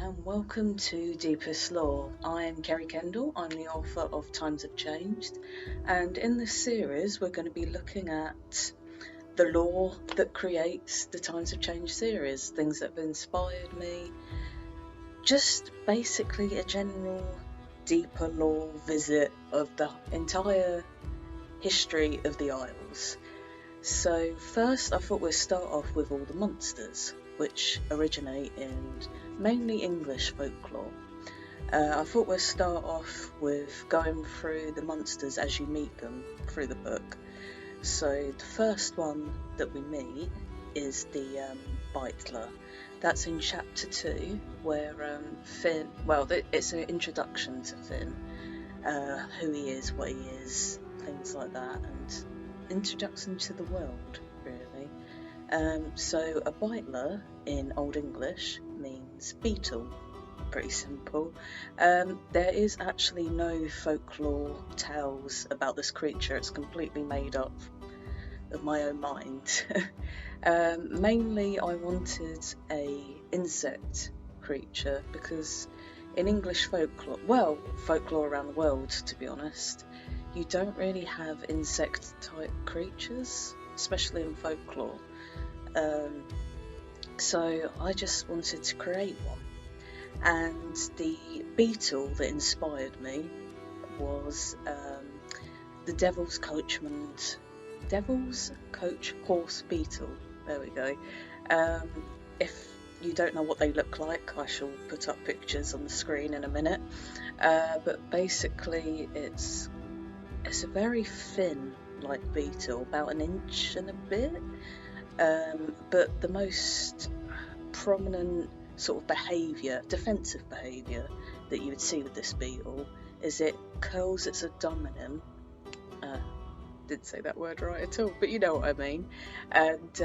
and welcome to Deepest Lore. I'm Kerry Kendall, I'm the author of Times Have Changed, and in this series we're going to be looking at the lore that creates the Times Have Changed series, things that have inspired me, just basically a general deeper lore visit of the entire history of the Isles. So first I thought we'd start off with all the monsters, which originate in mainly English folklore. I thought we'd start off with going through the monsters as you meet them through the book. So the first one that we meet is the Bitela. That's in chapter 2, where Finn, it's an introduction to Finn, who he is, what he is, things like that, and introduction to the world, really. So a Bitela in Old English means beetle, pretty simple. There is actually no folklore tales about this creature, it's completely made up of my own mind. Mainly I wanted a insect creature because in English folklore, folklore around the world to be honest, you don't really have insect type creatures, especially in folklore. So I just wanted to create one, and the beetle that inspired me was the Devil's Coach Horse Beetle. There we go. If you don't know what they look like, I shall put up pictures on the screen in a minute. But basically it's a very thin like beetle, about an inch and a bit, but the most prominent sort of defensive behaviour that you would see with this beetle is it curls its abdomen. Didn't say that word right at all, but you know what I mean. And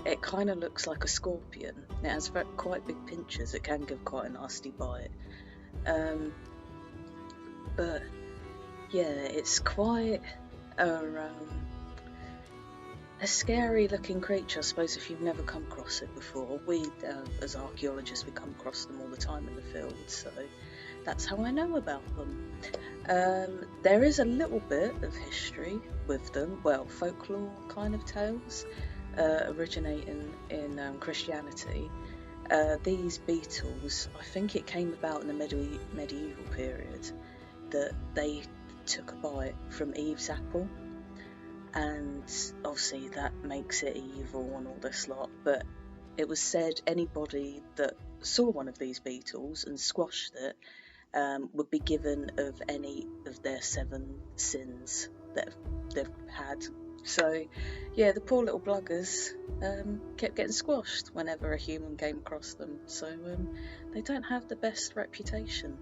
it kind of looks like a scorpion. It has quite big pinchers, it can give quite a nasty bite. But yeah, it's quite a scary looking creature, I suppose, if you've never come across it before. We, as archaeologists, we come across them all the time in the field, so that's how I know about them. There is a little bit of history with them, folklore kind of tales, originating in Christianity. These beetles, I think it came about in the medieval period, that they took a bite from Eve's apple, and obviously that makes it evil and all this lot, but it was said anybody that saw one of these beetles and squashed it would be given of any of their 7 sins that they've had. So yeah, the poor little buggers kept getting squashed whenever a human came across them, so they don't have the best reputation.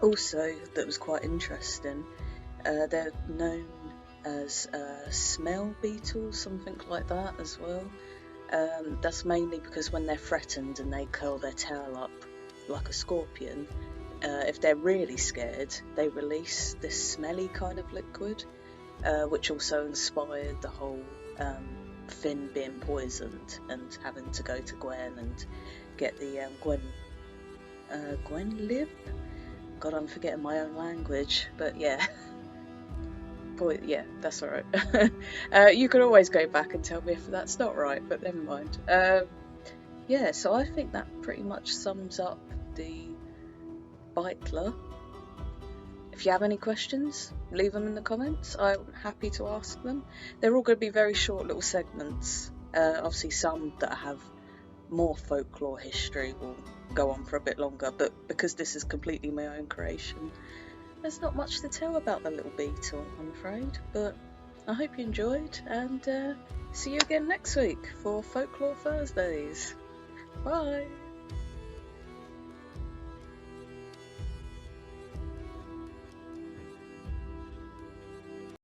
Also, that was quite interesting, they're known as smell beetles, something like that as well. That's mainly because when they're threatened and they curl their tail up like a scorpion, if they're really scared, they release this smelly kind of liquid, which also inspired the whole Finn being poisoned and having to go to Gwen and get the Gwen lib? God, I'm forgetting my own language, but yeah. Yeah, that's alright. You can always go back and tell me if that's not right, but never mind. Yeah, so I think that pretty much sums up the Bitela. If you have any questions, leave them in the comments. I'm happy to ask them. They're all going to be very short little segments. Obviously some that have more folklore history will go on for a bit longer, but because this is completely my own creation, there's not much to tell about the little beetle, I'm afraid, but I hope you enjoyed, and see you again next week for Folklore Thursdays. Bye!